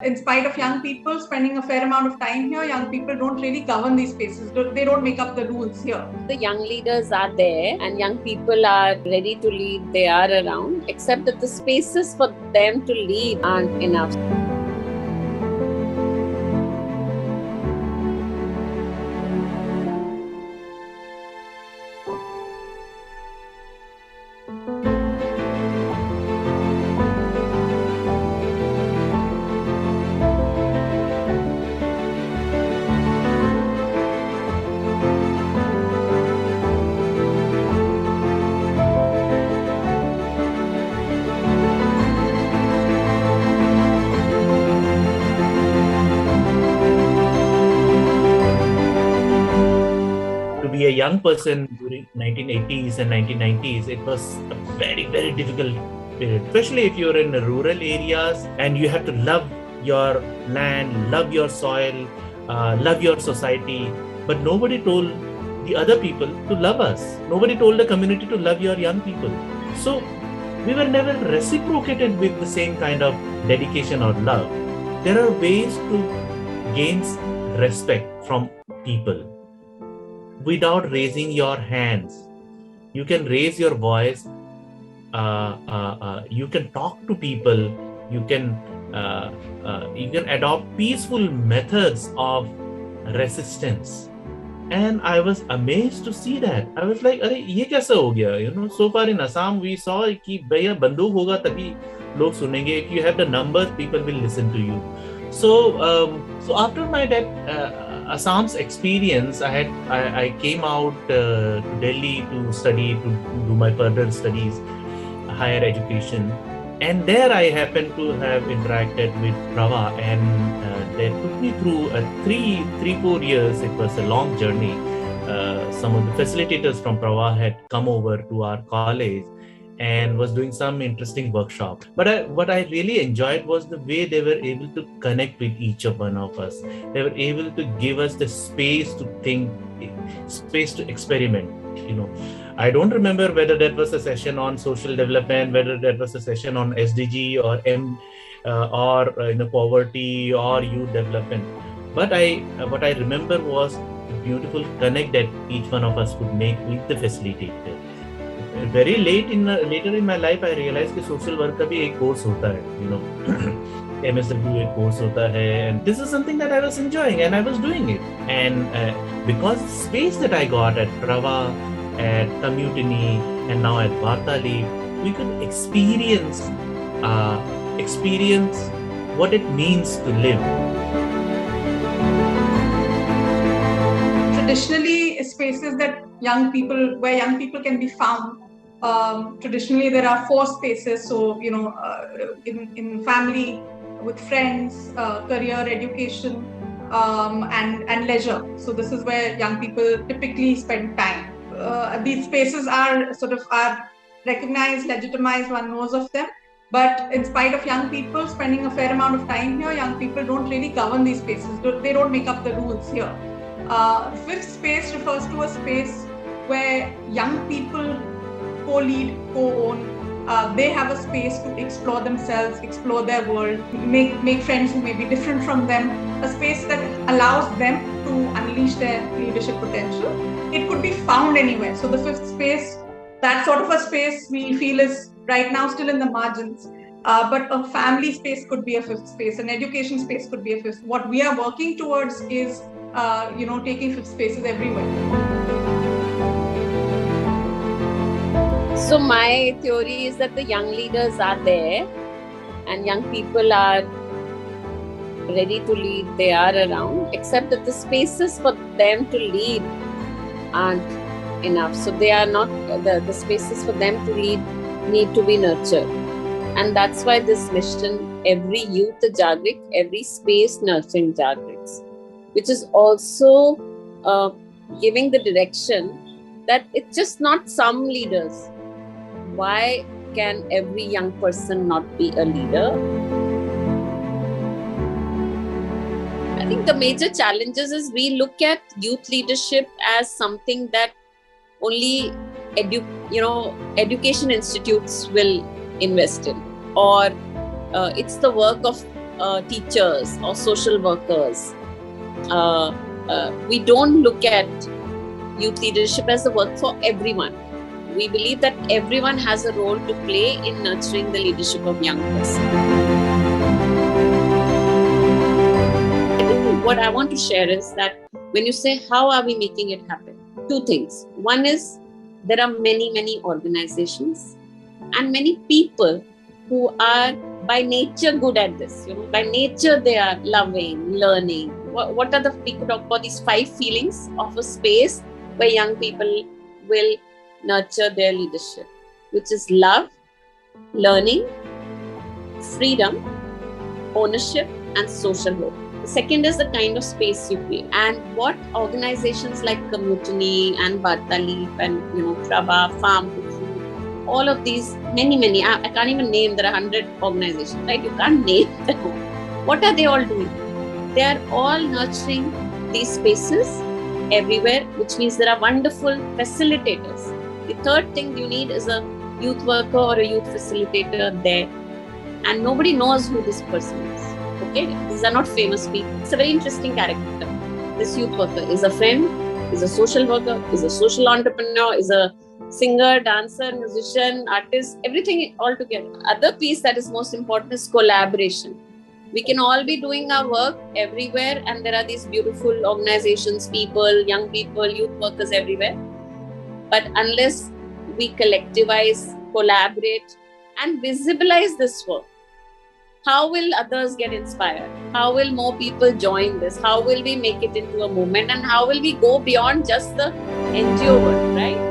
In spite of young people spending a fair amount of time here, young people don't really govern these spaces. They don't make up the rules here. The young leaders are there and young people are ready to lead. They are around, except that the spaces for them to lead aren't enough. To be a young person during 1980s and 1990s, it was a very, very difficult period, especially if you're in the rural areas and you have to love your land, love your soil, love your society. But nobody told the other people to love us. Nobody told the community to love your young people. So we were never reciprocated with the same kind of dedication or love. There are ways to gain respect from people without raising your hands. You can raise your voice, you can talk to people, you can adopt peaceful methods of resistance. And I was amazed to see that. I was like, "Arey, ye kaise ho gaya?" You know, so far in Assam, we saw ki bhaiya banduk hoga tabhi log sunenge. If you have the numbers, people will listen to you. So after my Assam's experience, I came out to Delhi to study, to do my further studies, higher education. And there I happened to have interacted with Prava, and they took me through 3-4 years. It was a long journey. Some of the facilitators from Prava had come over to our college and was doing some interesting workshop. But what I really enjoyed was the way they were able to connect with each one of us. They were able to give us the space to think, space to experiment. You know, I don't remember whether that was a session on social development, whether that was a session on SDG or poverty or youth development. But what I remember was the beautiful connect that each one of us could make with the facilitator. Very later in my life, I realized that social work का भी एक course होता है, you know, MSW एक course होता है, and this is something that I was enjoying and I was doing it. And because the space that I got at Prava, at ComMutiny, and now at vartaLeap, we could experience what it means to live. Traditionally, spaces where young people can be found. Traditionally, there are 4 spaces. So, you know, in family, with friends, career, education, and leisure. So this is where young people typically spend time. These spaces are recognized, legitimized, one knows of them. But in spite of young people spending a fair amount of time here, young people don't really govern these spaces. They don't make up the rules here. Fifth space refers to a space where young people co-lead, co-own. They have a space to explore themselves, explore their world, make friends who may be different from them, a space that allows them to unleash their leadership potential. It could be found anywhere. So the fifth space, that sort of a space we feel is right now still in the margins. But a family space could be a fifth space, an education space could be a fifth. What we are working towards is taking fifth spaces everywhere. So my theory is that the young leaders are there and young people are ready to lead. They are around, except that the spaces for them to lead aren't enough. So they are not, the spaces for them to lead need to be nurtured. And that's why this mission, every youth Jagrik, every Space Nurturing Jagriks, which is also giving the direction that it's just not some leaders. Why can every young person not be a leader? I think the major challenges is we look at youth leadership as something that only education institutes will invest in, or it's the work of teachers or social workers. We don't look at youth leadership as a work for everyone. We believe that everyone has a role to play in nurturing the leadership of young person. I think what I want to share is that when you say, how are we making it happen? Two things. One is there are many, many organizations and many people who are by nature good at this. By nature they are loving, learning. What are we could talk about these 5 feelings of a space where young people will nurture their leadership, which is love, learning, freedom, ownership, and social role. The second is the kind of space you create. And what organizations like ComMutiny and vartaLeap and Prabha, Farm to Food, all of these, many, I can't even name, there are 100 organizations, right? You can't name them all. What are they all doing? They are all nurturing these spaces everywhere, which means there are wonderful facilitators. The third thing you need is a youth worker or a youth facilitator there. And nobody knows who this person is. Okay? These are not famous people. It's a very interesting character. This youth worker is a friend, is a social worker, is a social entrepreneur, is a singer, dancer, musician, artist, everything all together. Other piece that is most important is collaboration. We can all be doing our work everywhere, and there are these beautiful organizations, people, young people, youth workers everywhere. But unless we collectivize, collaborate, and visibilize this work, how will others get inspired? How will more people join this? How will we make it into a movement? And how will we go beyond just the NGO world, right?